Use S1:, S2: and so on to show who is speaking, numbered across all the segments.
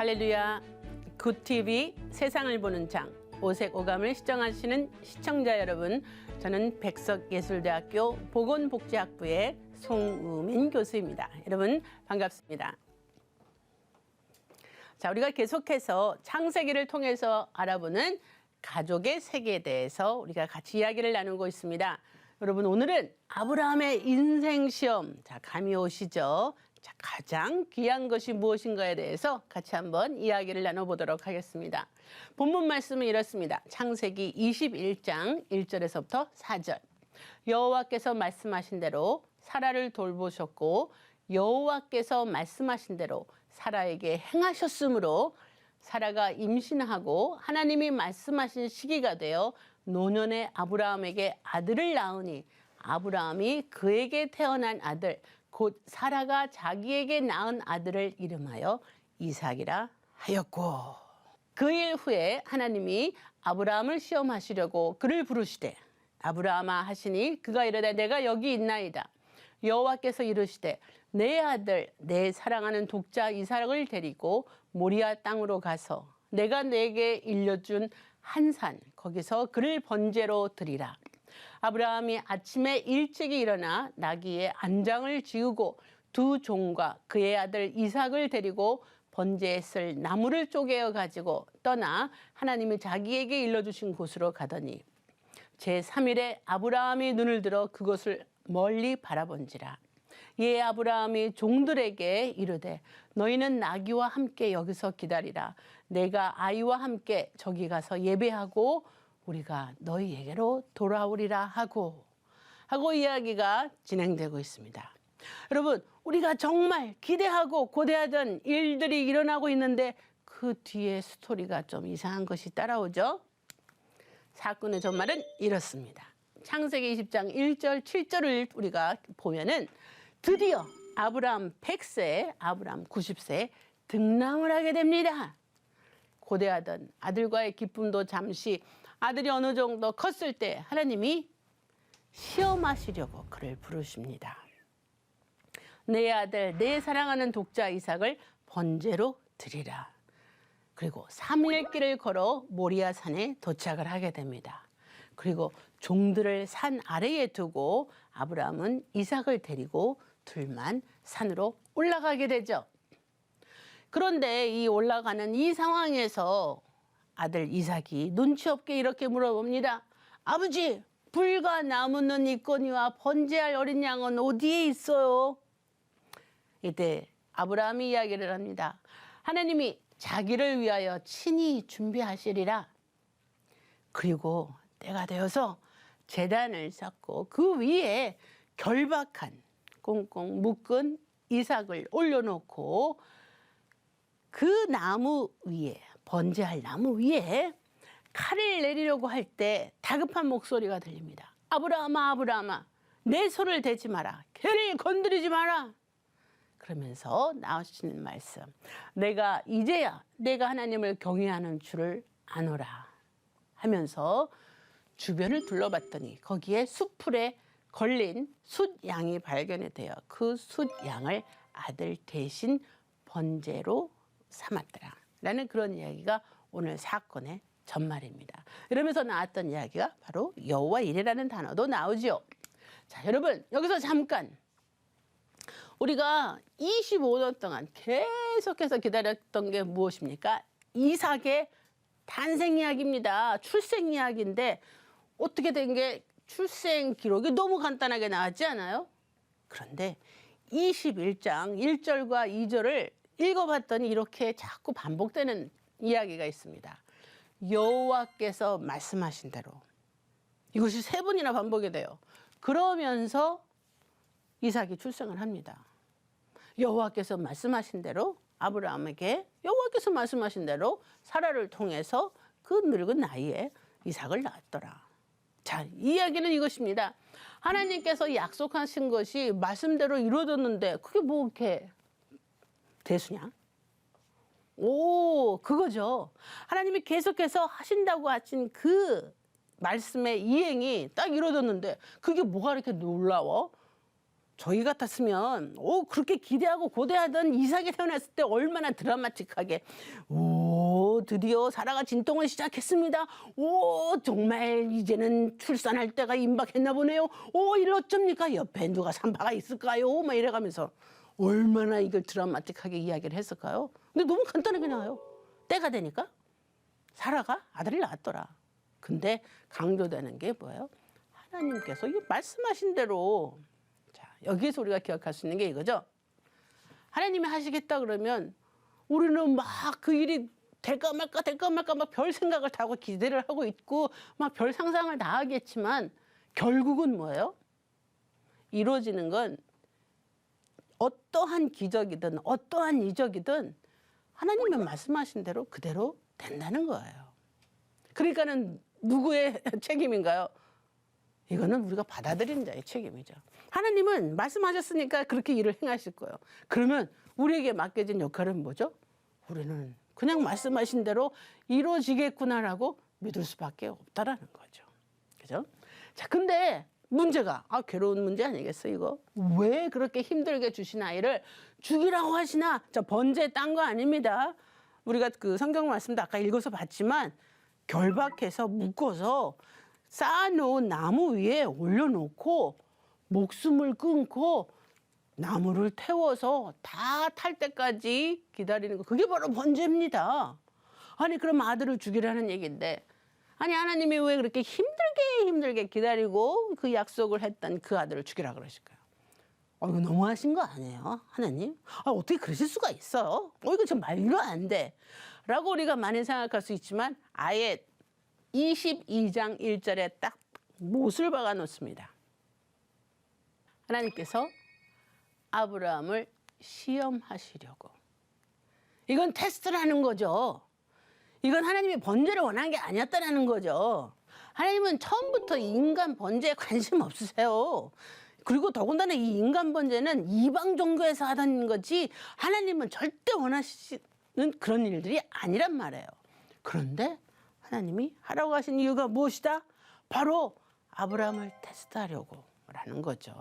S1: 할렐루야. 굿TV 세상을 보는 장 오색 오감을 시청하시는 시청자 여러분, 저는 백석예술대학교 보건복지학부의 송우민 교수입니다. 여러분 반갑습니다. 자, 우리가 계속해서 창세기를 통해서 알아보는 가족의 세계에 대해서 우리가 같이 이야기를 나누고 있습니다. 여러분, 오늘은 아브라함의 인생 시험, 자, 감이 오시죠? 자, 가장 귀한 것이 무엇인가에 대해서 같이 한번 이야기를 나눠보도록 하겠습니다. 본문 말씀은 이렇습니다. 창세기 21장 1절에서부터 4절. 여호와께서 말씀하신 대로 사라를 돌보셨고 여호와께서 말씀하신 대로 사라에게 행하셨으므로 사라가 임신하고 하나님이 말씀하신 시기가 되어 노년의 아브라함에게 아들을 낳으니 아브라함이 그에게 태어난 아들 곧 사라가 자기에게 낳은 아들을 이름하여 이삭이라 하였고, 그 일 후에 하나님이 아브라함을 시험하시려고 그를 부르시되 아브라함아 하시니 그가 이르되 내가 여기 있나이다. 여호와께서 이르시되 내 아들 내 사랑하는 독자 이삭을 데리고 모리아 땅으로 가서 내가 내게 일러준 한 산 거기서 그를 번제로 드리라. 아브라함이 아침에 일찍이 일어나 나귀의 안장을 지우고 두 종과 그의 아들 이삭을 데리고 번제에 쓸 나무를 쪼개어 가지고 떠나 하나님이 자기에게 일러주신 곳으로 가더니 제3일에 아브라함이 눈을 들어 그것을 멀리 바라본지라. 이에 아브라함이 종들에게 이르되 너희는 나귀와 함께 여기서 기다리라. 내가 아이와 함께 저기 가서 예배하고 우리가 너희에게로 돌아오리라 하고 이야기가 진행되고 있습니다. 여러분, 우리가 정말 기대하고 고대하던 일들이 일어나고 있는데 그 뒤에 스토리가 좀 이상한 것이 따라오죠. 사건의 전말은 이렇습니다. 창세기 20장 1절 7절을 우리가 보면은 드디어 아브라함 100세, 아브라함 90세 등남을 하게 됩니다. 고대하던 아들과의 기쁨도 잠시, 아들이 어느 정도 컸을 때 하나님이 시험하시려고 그를 부르십니다. 내 아들, 내 사랑하는 독자 이삭을 번제로 드리라. 그리고 3일 길을 걸어 모리아 산에 도착을 하게 됩니다. 그리고 종들을 산 아래에 두고 아브라함은 이삭을 데리고 둘만 산으로 올라가게 되죠. 그런데 이 올라가는 이 상황에서 아들 이삭이 눈치 없게 이렇게 물어봅니다. 아버지, 불과 나무는 있거니와 번제할 어린 양은 어디에 있어요? 이때 아브라함이 이야기를 합니다. 하나님이 자기를 위하여 친히 준비하시리라. 그리고 때가 되어서 제단을 쌓고 그 위에 결박한 꽁꽁 묶은 이삭을 올려놓고 그 나무 위에, 번제할 나무 위에 칼을 내리려고 할 때 다급한 목소리가 들립니다. 아브라함아, 아브라함아, 내 손을 대지 마라. 걔를 건드리지 마라. 그러면서 나오시는 말씀. 내가 이제야 내가 하나님을 경외하는 줄을 아노라 하면서 주변을 둘러봤더니 거기에 숫풀에 걸린 숫양이 발견이 되어 그 숫양을 아들 대신 번제로 삼았더라 라는 그런 이야기가 오늘 사건의 전말입니다. 이러면서 나왔던 이야기가 바로 여호와 이레라는 단어도 나오죠. 자, 여러분, 여기서 잠깐 우리가 25년 동안 계속해서 기다렸던 게 무엇입니까? 이삭의 탄생 이야기입니다. 출생 이야기인데 어떻게 된 게 출생 기록이 너무 간단하게 나왔지 않아요? 그런데 21장 1절과 2절을 읽어봤더니 이렇게 자꾸 반복되는 이야기가 있습니다. 여호와께서 말씀하신 대로, 이것이 3번이나 반복이 돼요. 그러면서 이삭이 출생을 합니다. 여호와께서 말씀하신 대로 아브라함에게 여호와께서 말씀하신 대로 사라를 통해서 그 늙은 나이에 이삭을 낳았더라. 자, 이야기는 이것입니다. 하나님께서 약속하신 것이 말씀대로 이루어졌는데 그게 뭐 이렇게 대수냐? 그거죠. 하나님이 계속해서 하신다고 하신 그 말씀의 이행이 딱 이루어졌는데 그게 뭐가 이렇게 놀라워? 저희 같았으면 그렇게 기대하고 고대하던 이삭이 태어났을 때 얼마나 드라마틱하게 드디어 사라가 진통을 시작했습니다. 정말 이제는 출산할 때가 임박했나 보네요. 이를 어쩝니까? 옆에 누가 산바가 있을까요? 막 이래가면서 얼마나 이걸 드라마틱하게 이야기를 했을까요? 근데 너무 간단하게 나와요. 때가 되니까 사라가 아들을 낳았더라. 근데 강조되는 게 뭐예요? 하나님께서 이 말씀하신 대로, 자, 여기에서 우리가 기억할 수 있는 게 이거죠. 하나님이 하시겠다 그러면 우리는 막 그 일이 될까 말까 막 별 생각을 다 하고 기대를 하고 있고 막 별 상상을 다 하겠지만 결국은 뭐예요? 이루어지는 건 어떠한 기적이든 어떠한 이적이든 하나님이 말씀하신 대로 그대로 된다는 거예요. 그러니까는 누구의 책임인가요? 이거는 우리가 받아들이는 자의 책임이죠. 하나님은 말씀하셨으니까 그렇게 일을 행하실 거예요. 그러면 우리에게 맡겨진 역할은 뭐죠? 우리는 그냥 말씀하신 대로 이루어지겠구나라고 믿을 수밖에 없다라는 거죠. 그죠? 자, 근데 문제가 괴로운 문제 아니겠어요, 이거? 왜 그렇게 힘들게 주신 아이를 죽이라고 하시나? 자, 번제 딴 거 아닙니다. 우리가 그 성경 말씀도 아까 읽어서 봤지만 결박해서 묶어서 쌓아놓은 나무 위에 올려놓고 목숨을 끊고 나무를 태워서 다 탈 때까지 기다리는 거, 그게 바로 번제입니다. 아니 그럼 아들을 죽이라는 얘기인데, 아니 하나님이 왜 그렇게 힘들게 기다리고 그 약속을 했던 그 아들을 죽이라 그러실까요? 이거 너무하신 거 아니에요, 하나님? 어떻게 그러실 수가 있어요? 이거 좀 말도 안 돼. 라고 우리가 많이 생각할 수 있지만 아예 22장 1절에 딱 못을 박아 놓습니다. 하나님께서 아브라함을 시험하시려고. 이건 테스트라는 거죠. 이건 하나님이 번제를 원한 게 아니었다는 거죠. 하나님은 처음부터 인간 번제에 관심 없으세요. 그리고 더군다나 이 인간 번제는 이방 종교에서 하던 거지 하나님은 절대 원하시는 그런 일들이 아니란 말이에요. 그런데 하나님이 하라고 하신 이유가 무엇이다? 바로 아브라함을 테스트하려고 라는 거죠.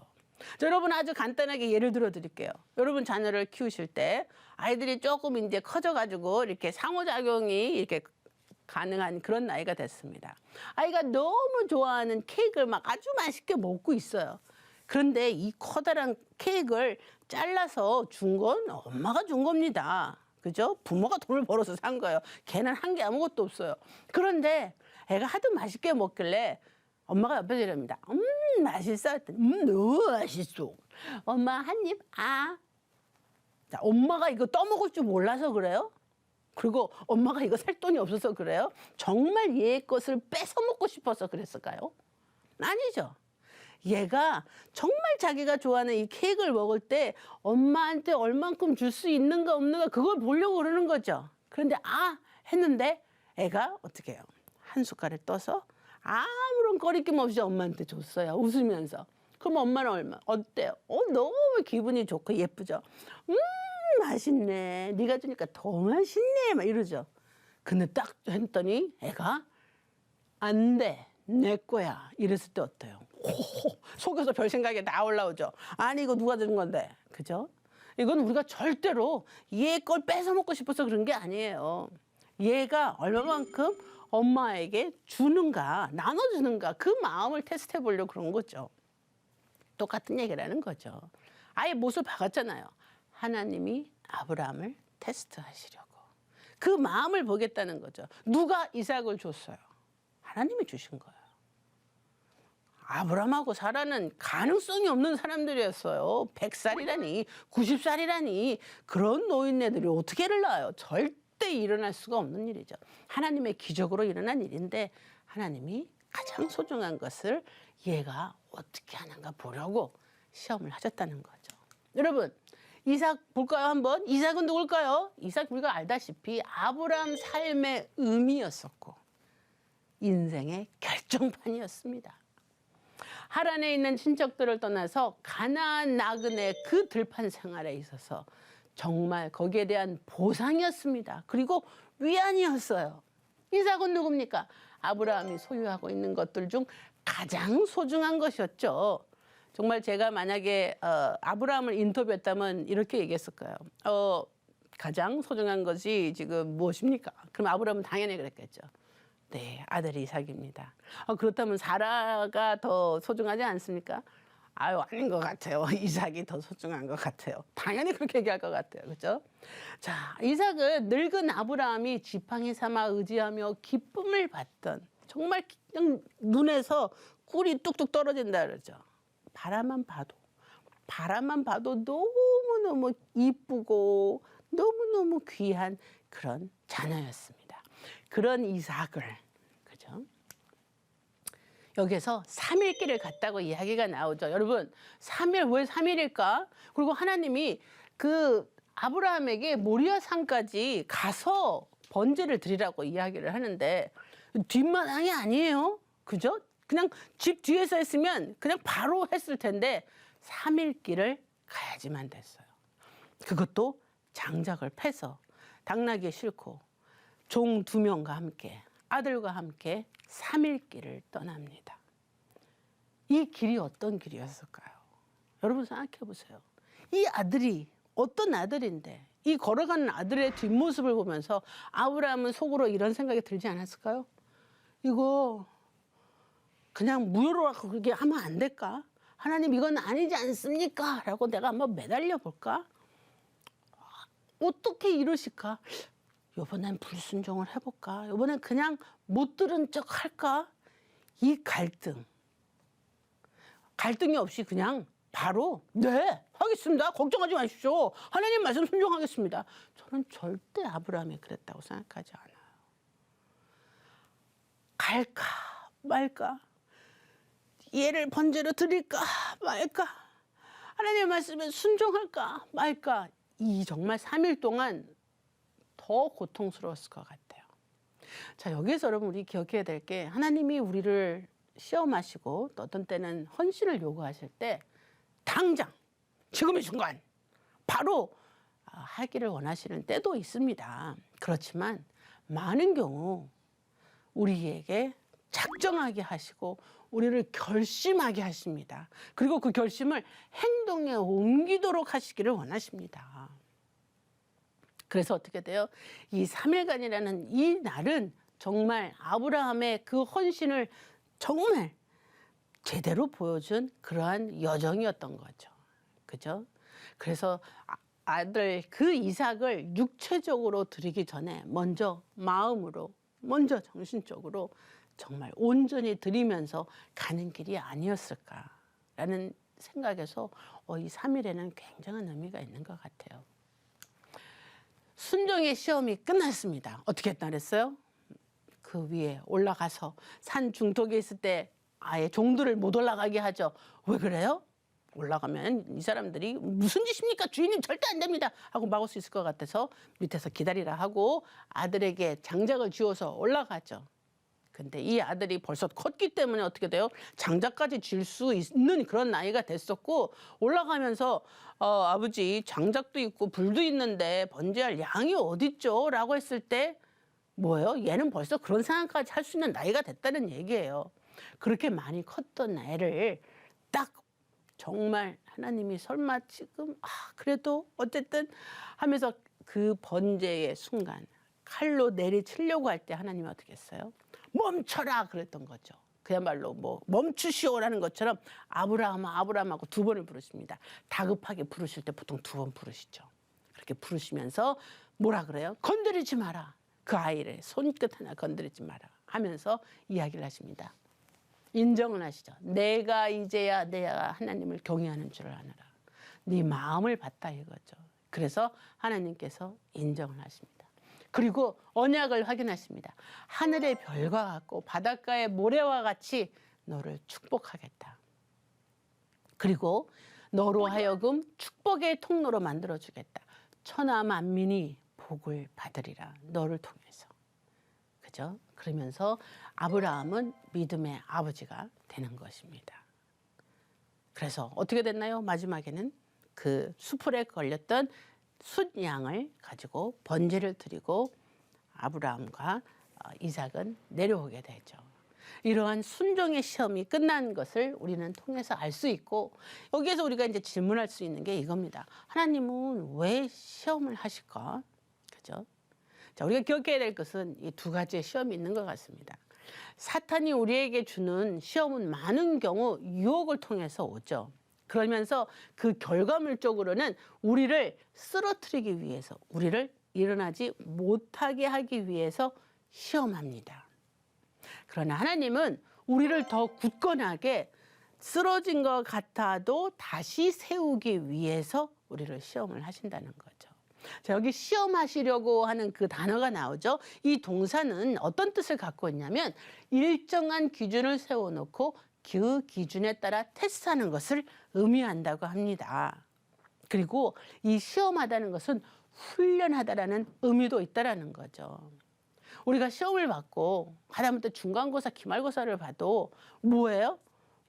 S1: 자, 여러분 아주 간단하게 예를 들어 드릴게요. 여러분 자녀를 키우실 때 아이들이 조금 이제 커져가지고 이렇게 상호작용이 이렇게 가능한 그런 나이가 됐습니다. 아이가 너무 좋아하는 케이크를 막 아주 맛있게 먹고 있어요. 그런데 이 커다란 케이크를 잘라서 준 건 엄마가 준 겁니다. 그죠? 부모가 돈을 벌어서 산 거예요. 걔는 한 게 아무것도 없어요. 그런데 애가 하도 맛있게 먹길래 엄마가 옆에서 이럽니다. 맛있어. 너무 맛있어. 엄마 한 입, 자, 엄마가 이거 떠먹을 줄 몰라서 그래요? 그리고 엄마가 이거 살 돈이 없어서 그래요? 정말 얘 것을 뺏어 먹고 싶어서 그랬을까요? 아니죠. 얘가 정말 자기가 좋아하는 이 케이크를 먹을 때 엄마한테 얼만큼 줄 수 있는가 없는가 그걸 보려고 그러는 거죠. 그런데 했는데 애가 어떻게 해요? 한 숟갈을 떠서 아무런 거리낌 없이 엄마한테 줬어요. 웃으면서. 그럼 엄마는 어때요? 너무 기분이 좋고 예쁘죠. 맛있네. 네가 주니까 더 맛있네. 막 이러죠. 근데 딱 했더니 애가 안 돼. 내 거야. 이랬을 때 어때요? 속에서 별 생각이 다 올라오죠. 아니 이거 누가 준 건데. 그죠? 이건 우리가 절대로 얘 걸 뺏어 먹고 싶어서 그런 게 아니에요. 얘가 얼마만큼 엄마에게 주는가, 나눠주는가, 그 마음을 테스트해 보려고 그런 거죠. 똑같은 얘기라는 거죠. 아예 못을 박았잖아요. 하나님이 아브라함을 테스트하시려고. 그 마음을 보겠다는 거죠. 누가 이삭을 줬어요? 하나님이 주신 거예요. 아브라함하고 사라는 가능성이 없는 사람들이었어요. 100살이라니, 90살이라니 그런 노인네들이 어떻게 애를 낳아요? 절대 일어날 수가 없는 일이죠. 하나님의 기적으로 일어난 일인데 하나님이 가장 소중한 것을 얘가 어떻게 하는가 보려고 시험을 하셨다는 거죠. 여러분 이삭 볼까요 한번? 이삭은 누굴까요? 이삭 우리가 알다시피 아브라함 삶의 의미였었고 인생의 결정판이었습니다. 하란에 있는 친척들을 떠나서 가나안 나그네 그 들판 생활에 있어서 정말 거기에 대한 보상이었습니다. 그리고 위안이었어요. 이삭은 누굽니까? 아브라함이 소유하고 있는 것들 중 가장 소중한 것이었죠. 정말 제가 만약에 아브라함을 인터뷰했다면 이렇게 얘기했을 거예요. 가장 소중한 것이 지금 무엇입니까? 그럼 아브라함은 당연히 그랬겠죠. 네, 아들이 이삭입니다. 그렇다면 사라가 더 소중하지 않습니까? 아유, 아닌 것 같아요. 이삭이 더 소중한 것 같아요. 당연히 그렇게 얘기할 것 같아요. 그렇죠? 자, 이삭은 늙은 아브라함이 지팡이 삼아 의지하며 기쁨을 받던, 정말 그냥 눈에서 꿀이 뚝뚝 떨어진다 그러죠. 바라만 봐도 너무너무 이쁘고 너무너무 귀한 그런 자녀였습니다. 그런 이삭을, 그죠? 여기서 3일길을 갔다고 이야기가 나오죠. 여러분, 3일, 왜 3일일까? 그리고 하나님이 그 아브라함에게 모리아 산까지 가서 번제를 드리라고 이야기를 하는데 뒷마당이 아니에요. 그죠? 그냥 집 뒤에서 했으면 그냥 바로 했을 텐데 3일길을 가야지만 됐어요. 그것도 장작을 패서 당나귀에 싣고 종 2명과 함께 아들과 함께 3일길을 떠납니다. 이 길이 어떤 길이었을까요? 여러분 생각해 보세요. 이 아들이 어떤 아들인데 이 걸어가는 아들의 뒷모습을 보면서 아브라함은 속으로 이런 생각이 들지 않았을까요? 이거 그냥 무효로 그렇게 하면 안 될까? 하나님 이건 아니지 않습니까? 라고 내가 한번 매달려 볼까? 어떻게 이러실까? 이번엔 불순종을 해볼까? 이번엔 그냥 못 들은 척 할까? 이 갈등이 없이 그냥 바로 네 하겠습니다. 걱정하지 마십시오. 하나님 말씀 순종하겠습니다. 저는 절대 아브라함이 그랬다고 생각하지 않아요. 갈까 말까? 얘를 번제로 드릴까 말까? 하나님의 말씀에 순종할까 말까? 이 정말 3일 동안 더 고통스러웠을 것 같아요. 자, 여기서 여러분 우리 기억해야 될 게 하나님이 우리를 시험하시고 또 어떤 때는 헌신을 요구하실 때 당장 지금 이 순간 바로 하기를 원하시는 때도 있습니다. 그렇지만 많은 경우 우리에게 작정하게 하시고 우리를 결심하게 하십니다. 그리고 그 결심을 행동에 옮기도록 하시기를 원하십니다. 그래서 어떻게 돼요? 이 3일간이라는 이 날은 정말 아브라함의 그 헌신을 정말 제대로 보여준 그러한 여정이었던 거죠. 그죠? 그래서 아들 그 이삭을 육체적으로 드리기 전에 먼저 마음으로, 먼저 정신적으로 정말 온전히 드리면서 가는 길이 아니었을까라는 생각에서 이 3일에는 굉장한 의미가 있는 것 같아요. 순종의 시험이 끝났습니다. 어떻게 했다 그랬어요? 그 위에 올라가서 산 중턱에 있을 때 아예 종들을 못 올라가게 하죠. 왜 그래요? 올라가면 이 사람들이 무슨 짓입니까? 주인님 절대 안 됩니다 하고 막을 수 있을 것 같아서 밑에서 기다리라 하고 아들에게 장작을 쥐어서 올라가죠. 근데 이 아들이 벌써 컸기 때문에 어떻게 돼요? 장작까지 질 수 있는 그런 나이가 됐었고 올라가면서 아버지 장작도 있고 불도 있는데 번제할 양이 어딨죠? 라고 했을 때 뭐예요? 얘는 벌써 그런 상황까지 할 수 있는 나이가 됐다는 얘기예요. 그렇게 많이 컸던 애를 딱 정말 하나님이 설마 지금 그래도 어쨌든 하면서 그 번제의 순간 칼로 내리치려고 할 때 하나님이 어떻게 했어요? 멈춰라 그랬던 거죠. 그야말로 뭐 멈추시오라는 것처럼 아브라함하고 2번을 부르십니다. 다급하게 부르실 때 보통 2번 부르시죠. 그렇게 부르시면서 뭐라 그래요? 건드리지 마라. 그 아이를 손끝 하나 건드리지 마라 하면서 이야기를 하십니다. 인정을 하시죠. 내가 이제야 내가 하나님을 경외하는 줄을 아느라. 네 마음을 봤다 이거죠. 그래서 하나님께서 인정을 하십니다. 그리고 언약을 확인하십니다. 하늘의 별과 같고 바닷가의 모래와 같이 너를 축복하겠다. 그리고 너로 하여금 축복의 통로로 만들어주겠다. 천하 만민이 복을 받으리라. 너를 통해서. 그죠? 그러면서 아브라함은 믿음의 아버지가 되는 것입니다. 그래서 어떻게 됐나요? 마지막에는 그 수풀에 걸렸던 숫양을 가지고 번제를 드리고 아브라함과 이삭은 내려오게 되죠. 이러한 순종의 시험이 끝난 것을 우리는 통해서 알 수 있고, 여기에서 우리가 이제 질문할 수 있는 게 이겁니다. 하나님은 왜 시험을 하실까? 그죠? 자, 우리가 기억해야 될 것은 이 두 가지의 시험이 있는 것 같습니다. 사탄이 우리에게 주는 시험은 많은 경우 유혹을 통해서 오죠. 그러면서 그 결과물적으로는 우리를 쓰러뜨리기 위해서, 우리를 일어나지 못하게 하기 위해서 시험합니다. 그러나 하나님은 우리를 더 굳건하게 쓰러진 것 같아도 다시 세우기 위해서 우리를 시험을 하신다는 거죠. 자, 여기 시험하시려고 하는 그 단어가 나오죠. 이 동사는 어떤 뜻을 갖고 있냐면 일정한 기준을 세워놓고 그 기준에 따라 테스트하는 것을 의미한다고 합니다. 그리고 이 시험하다는 것은 훈련하다라는 의미도 있다라는 거죠. 우리가 시험을 받고 하다못해 중간고사, 기말고사를 봐도 뭐예요?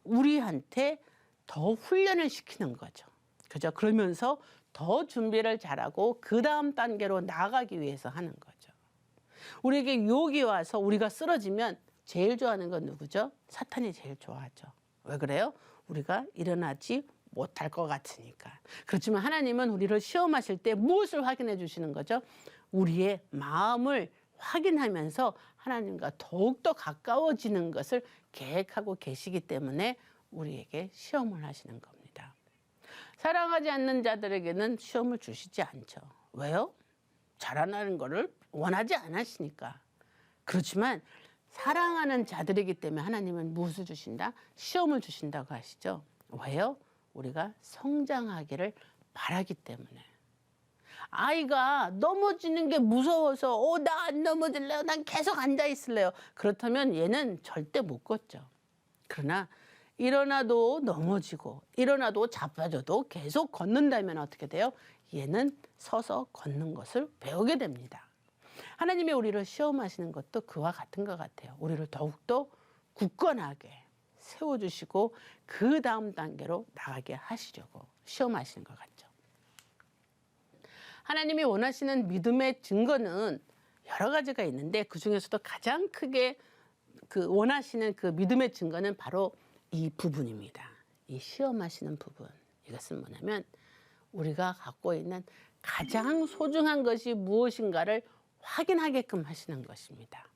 S1: 우리한테 더 훈련을 시키는 거죠. 그죠? 그러면서 더 준비를 잘하고 그 다음 단계로 나아가기 위해서 하는 거죠. 우리에게 유혹이 와서 우리가 쓰러지면 제일 좋아하는 건 누구죠? 사탄이 제일 좋아하죠. 왜 그래요? 우리가 일어나지 못할 것 같으니까. 그렇지만 하나님은 우리를 시험하실 때 무엇을 확인해 주시는 거죠? 우리의 마음을 확인하면서 하나님과 더욱더 가까워지는 것을 계획하고 계시기 때문에 우리에게 시험을 하시는 겁니다. 사랑하지 않는 자들에게는 시험을 주시지 않죠. 왜요? 자라나는 것을 원하지 않으시니까. 그렇지만 사랑하는 자들이기 때문에 하나님은 무엇을 주신다? 시험을 주신다고 하시죠. 왜요? 우리가 성장하기를 바라기 때문에. 아이가 넘어지는 게 무서워서 나 안 넘어질래요. 난 계속 앉아 있을래요. 그렇다면 얘는 절대 못 걷죠. 그러나 일어나도 넘어지고 일어나도 자빠져도 계속 걷는다면 어떻게 돼요? 얘는 서서 걷는 것을 배우게 됩니다. 하나님이 우리를 시험하시는 것도 그와 같은 것 같아요. 우리를 더욱더 굳건하게 세워주시고 그 다음 단계로 나가게 하시려고 시험하시는 것 같죠. 하나님이 원하시는 믿음의 증거는 여러 가지가 있는데 그중에서도 가장 크게 원하시는 그 믿음의 증거는 바로 이 부분입니다. 이 시험하시는 부분. 이것은 뭐냐면 우리가 갖고 있는 가장 소중한 것이 무엇인가를 확인하게끔 하시는 것입니다.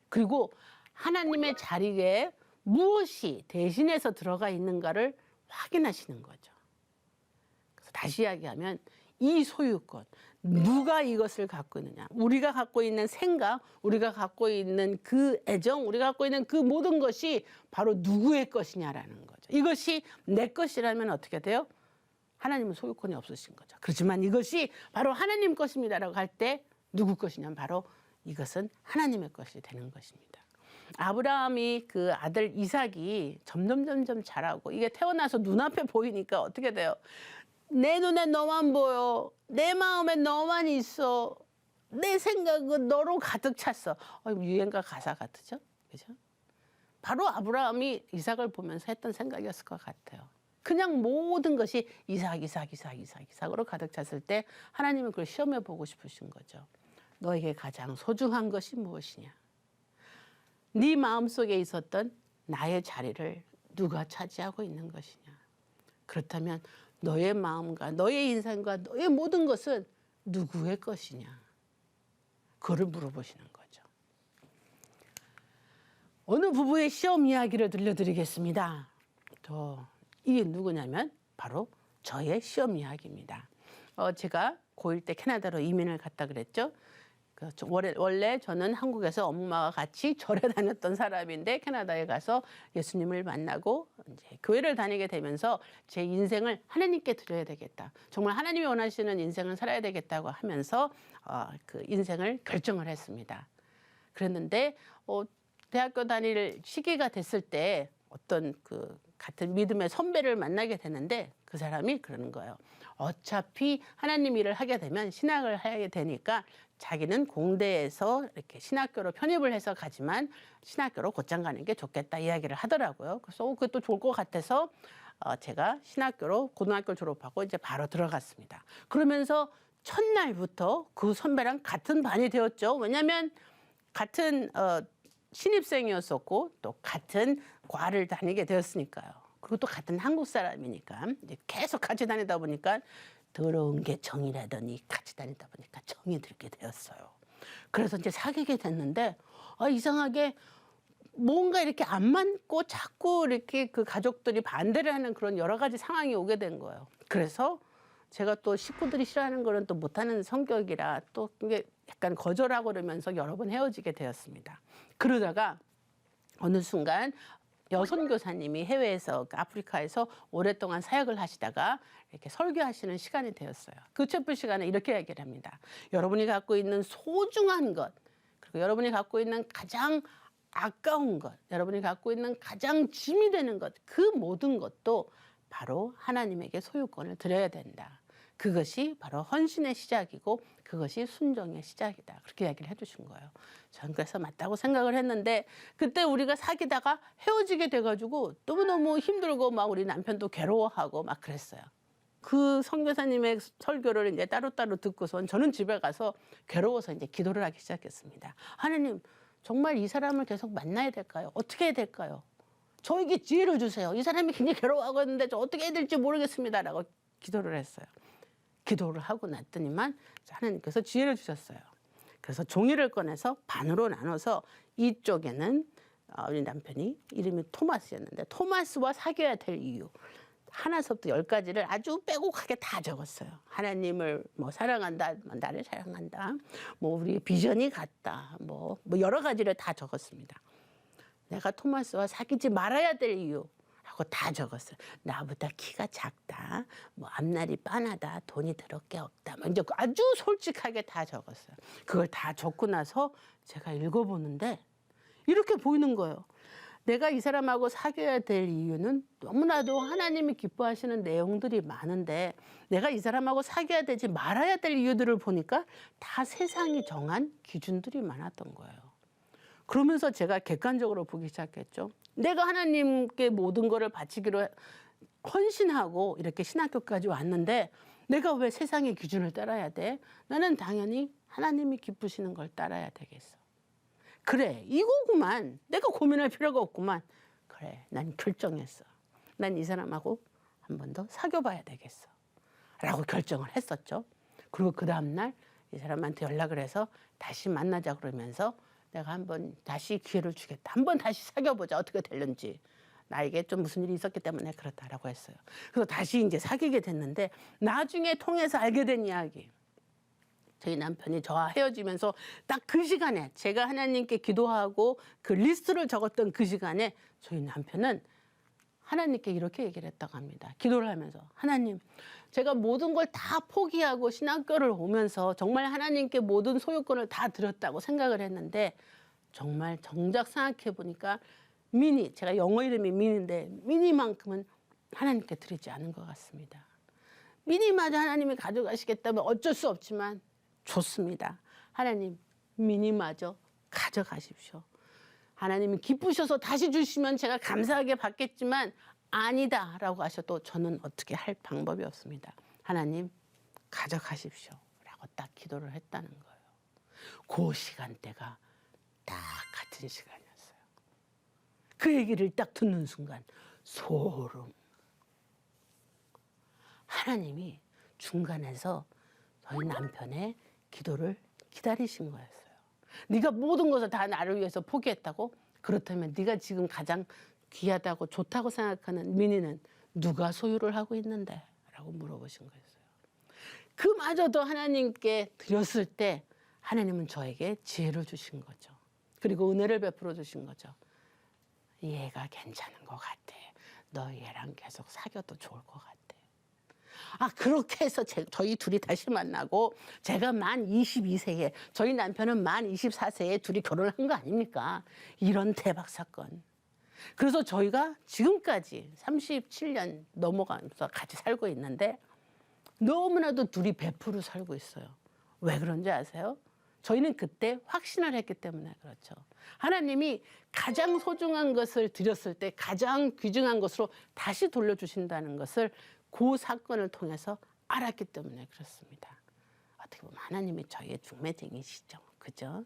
S1: 그리고 하나님의 자리에 무엇이 대신해서 들어가 있는가를 확인하시는 거죠. 그래서 다시 이야기하면 이 소유권, 누가 이것을 갖고 있느냐. 우리가 갖고 있는 생각, 우리가 갖고 있는 그 애정, 우리가 갖고 있는 그 모든 것이 바로 누구의 것이냐라는 거죠. 이것이 내 것이라면 어떻게 돼요? 하나님은 소유권이 없으신 거죠. 그렇지만 이것이 바로 하나님 것입니다라고 할 때 누구 것이냐면 바로 이것은 하나님의 것이 되는 것입니다. 아브라함이 그 아들 이삭이 점점 자라고 이게 태어나서 눈앞에 보이니까 어떻게 돼요? 내 눈에 너만 보여. 내 마음에 너만 있어. 내 생각은 너로 가득 찼어. 유행가 가사 같으죠? 그죠? 바로 아브라함이 이삭을 보면서 했던 생각이었을 것 같아요. 그냥 모든 것이 이삭으로 가득 찼을 때 하나님은 그걸 시험해 보고 싶으신 거죠. 너에게 가장 소중한 것이 무엇이냐? 네 마음속에 있었던 나의 자리를 누가 차지하고 있는 것이냐? 그렇다면 너의 마음과 너의 인생과 너의 모든 것은 누구의 것이냐? 그걸 물어보시는 거죠. 어느 부부의 시험 이야기를 들려드리겠습니다. 이게 누구냐면 바로 저의 시험 이야기입니다. 제가 고1 때 캐나다로 이민을 갔다 그랬죠. 원래 저는 한국에서 엄마와 같이 절에 다녔던 사람인데 캐나다에 가서 예수님을 만나고 이제 교회를 다니게 되면서 제 인생을 하나님께 드려야 되겠다. 정말 하나님이 원하시는 인생을 살아야 되겠다고 하면서 그 인생을 결정을 했습니다. 그랬는데 대학교 다닐 시기가 됐을 때 어떤 그 같은 믿음의 선배를 만나게 되는데 그 사람이 그러는 거예요. 어차피 하나님 일을 하게 되면 신학을 하게 되니까 자기는 공대에서 이렇게 신학교로 편입을 해서 가지만 신학교로 곧장 가는 게 좋겠다 이야기를 하더라고요. 그래서 그것도 좋을 것 같아서 제가 신학교로 고등학교 졸업하고 이제 바로 들어갔습니다. 그러면서 첫날부터 그 선배랑 같은 반이 되었죠. 왜냐하면 같은 신입생이었었고 또 같은 과를 다니게 되었으니까요. 그리고 또 같은 한국 사람이니까 이제 계속 같이 다니다 보니까 더러운 게 정이라더니 같이 다니다 보니까 정이 들게 되었어요. 그래서 이제 사귀게 됐는데 이상하게 뭔가 이렇게 안 맞고 자꾸 이렇게 그 가족들이 반대를 하는 그런 여러 가지 상황이 오게 된 거예요. 그래서 제가 또 식구들이 싫어하는 거는 또 못하는 성격이라 또 이게 약간 거절하고 그러면서 여러 번 헤어지게 되었습니다. 그러다가 어느 순간 여선교사님이 해외에서 아프리카에서 오랫동안 사역을 하시다가 이렇게 설교하시는 시간이 되었어요. 그 촛불 시간에 이렇게 얘기를 합니다. 여러분이 갖고 있는 소중한 것, 그리고 여러분이 갖고 있는 가장 아까운 것, 여러분이 갖고 있는 가장 짐이 되는 것, 그 모든 것도 바로 하나님에게 소유권을 드려야 된다. 그것이 바로 헌신의 시작이고 그것이 순종의 시작이다. 그렇게 이야기를 해주신 거예요. 저는 그래서 맞다고 생각을 했는데 그때 우리가 사귀다가 헤어지게 돼가지고 너무너무 힘들고 막 우리 남편도 괴로워하고 막 그랬어요. 그 선교사님의 설교를 이제 따로따로 듣고선 저는 집에 가서 괴로워서 이제 기도를 하기 시작했습니다. 하나님, 정말 이 사람을 계속 만나야 될까요? 어떻게 해야 될까요? 저에게 지혜를 주세요. 이 사람이 굉장히 괴로워하고 있는데 저 어떻게 해야 될지 모르겠습니다. 라고 기도를 했어요. 기도를 하고 났더니만 하나님께서 지혜를 주셨어요. 그래서 종이를 꺼내서 반으로 나눠서 이쪽에는 우리 남편이 이름이 토마스였는데 토마스와 사귀어야 될 이유 하나서부터 10가지를 아주 빼곡하게 다 적었어요. 하나님을 뭐 사랑한다, 나를 사랑한다, 뭐 우리 비전이 같다, 뭐 여러 가지를 다 적었습니다. 내가 토마스와 사귀지 말아야 될 이유 하고 다 적었어요. 나보다 키가 작다, 뭐 앞날이 빤하다, 돈이 들을 게 없다, 뭐 이제 아주 솔직하게 다 적었어요. 그걸 다 적고 나서 제가 읽어보는데 이렇게 보이는 거예요. 내가 이 사람하고 사귀어야 될 이유는 너무나도 하나님이 기뻐하시는 내용들이 많은데 내가 이 사람하고 사귀어야 되지 말아야 될 이유들을 보니까 다 세상이 정한 기준들이 많았던 거예요. 그러면서 제가 객관적으로 보기 시작했죠. 내가 하나님께 모든 거를 바치기로 헌신하고 이렇게 신학교까지 왔는데 내가 왜 세상의 기준을 따라야 돼? 나는 당연히 하나님이 기쁘시는 걸 따라야 되겠어. 그래, 이거구만. 내가 고민할 필요가 없구만. 그래, 난 결정했어. 난 이 사람하고 한 번 더 사귀어봐야 되겠어. 라고 결정을 했었죠. 그리고 그 다음날 이 사람한테 연락을 해서 다시 만나자 그러면서 내가 한번 다시 기회를 주겠다. 한번 다시 사귀어보자. 어떻게 될는지. 나에게 좀 무슨 일이 있었기 때문에 그렇다라고 했어요. 그래서 다시 이제 사귀게 됐는데 나중에 통해서 알게 된 이야기. 저희 남편이 저와 헤어지면서 딱 그 시간에 제가 하나님께 기도하고 그 리스트를 적었던 그 시간에 저희 남편은 하나님께 이렇게 얘기를 했다고 합니다. 기도를 하면서 하나님, 제가 모든 걸 다 포기하고 신학교를 오면서 정말 하나님께 모든 소유권을 다 드렸다고 생각을 했는데 정말 정작 생각해 보니까 미니, 제가 영어 이름이 미니인데 미니만큼은 하나님께 드리지 않은 것 같습니다. 미니마저 하나님이 가져가시겠다면 어쩔 수 없지만 좋습니다. 하나님, 미니마저 가져가십시오. 하나님이 기쁘셔서 다시 주시면 제가 감사하게 받겠지만 아니다라고 하셔도 저는 어떻게 할 방법이 없습니다. 하나님, 가져가십시오. 라고 딱 기도를 했다는 거예요. 그 시간대가 딱 같은 시간이었어요. 그 얘기를 딱 듣는 순간 소름. 하나님이 중간에서 저희 남편의 기도를 기다리신 거였어요. 네가 모든 것을 다 나를 위해서 포기했다고? 그렇다면 네가 지금 가장 귀하다고 좋다고 생각하는 미니는 누가 소유를 하고 있는데? 라고 물어보신 거였어요. 그마저도 하나님께 드렸을 때 하나님은 저에게 지혜를 주신 거죠. 그리고 은혜를 베풀어 주신 거죠. 얘가 괜찮은 것 같아. 너 얘랑 계속 사귀어도 좋을 것 같아. 그렇게 해서 저희 둘이 다시 만나고 제가 만 22세에 저희 남편은 만 24세에 둘이 결혼을 한 거 아닙니까? 이런 대박 사건. 그래서 저희가 지금까지 37년 넘어가면서 같이 살고 있는데 너무나도 둘이 베풀어 살고 있어요. 왜 그런지 아세요? 저희는 그때 확신을 했기 때문에 그렇죠. 하나님이 가장 소중한 것을 드렸을 때 가장 귀중한 것으로 다시 돌려주신다는 것을 그 사건을 통해서 알았기 때문에 그렇습니다. 어떻게 보면 하나님이 저희의 중매쟁이시죠. 그죠?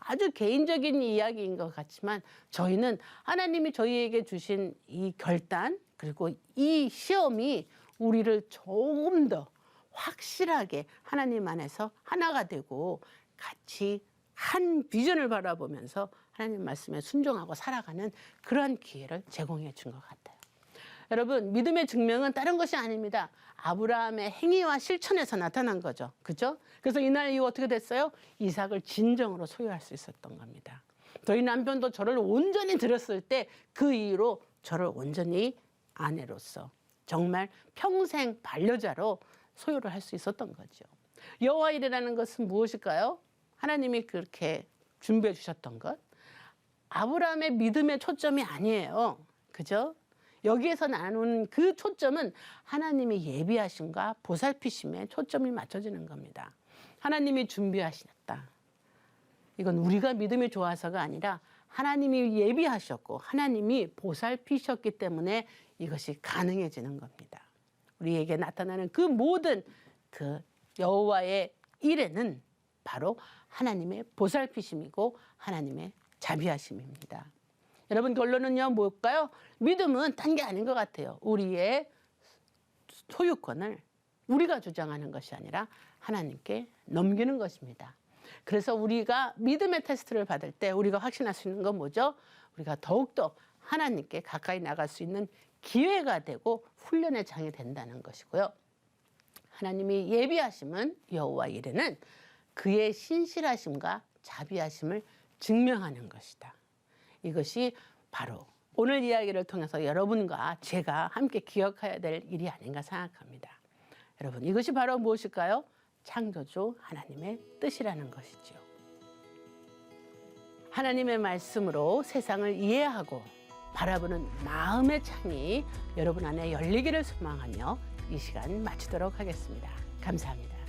S1: 아주 개인적인 이야기인 것 같지만 저희는 하나님이 저희에게 주신 이 결단 그리고 이 시험이 우리를 조금 더 확실하게 하나님 안에서 하나가 되고 같이 한 비전을 바라보면서 하나님 말씀에 순종하고 살아가는 그러한 기회를 제공해 준 것 같아요. 여러분, 믿음의 증명은 다른 것이 아닙니다. 아브라함의 행위와 실천에서 나타난 거죠. 그죠? 그래서 이날 이후 어떻게 됐어요? 이삭을 진정으로 소유할 수 있었던 겁니다. 저희 남편도 저를 온전히 들였을 때 그 이후로 저를 온전히 아내로서 정말 평생 반려자로 소유를 할 수 있었던 거죠. 여호와 일이라는 것은 무엇일까요? 하나님이 그렇게 준비해 주셨던 것. 아브라함의 믿음의 초점이 아니에요. 그죠? 여기에서 나누는 그 초점은 하나님이 예비하심과 보살피심에 초점이 맞춰지는 겁니다. 하나님이 준비하셨다. 이건 우리가 믿음이 좋아서가 아니라 하나님이 예비하셨고 하나님이 보살피셨기 때문에 이것이 가능해지는 겁니다. 우리에게 나타나는 그 모든 그 여호와의 일에는 바로 하나님의 보살피심이고 하나님의 자비하심입니다. 여러분, 결론은요 뭘까요? 믿음은 딴 게 아닌 것 같아요. 우리의 소유권을 우리가 주장하는 것이 아니라 하나님께 넘기는 것입니다. 그래서 우리가 믿음의 테스트를 받을 때 우리가 확신할 수 있는 건 뭐죠? 우리가 더욱더 하나님께 가까이 나갈 수 있는 기회가 되고 훈련의 장이 된다는 것이고요. 하나님이 예비하심은 여호와 이레는 그의 신실하심과 자비하심을 증명하는 것이다. 이것이 바로 오늘 이야기를 통해서 여러분과 제가 함께 기억해야 될 일이 아닌가 생각합니다. 여러분, 이것이 바로 무엇일까요? 창조주 하나님의 뜻이라는 것이죠. 하나님의 말씀으로 세상을 이해하고 바라보는 마음의 창이 여러분 안에 열리기를 소망하며 이 시간 마치도록 하겠습니다. 감사합니다.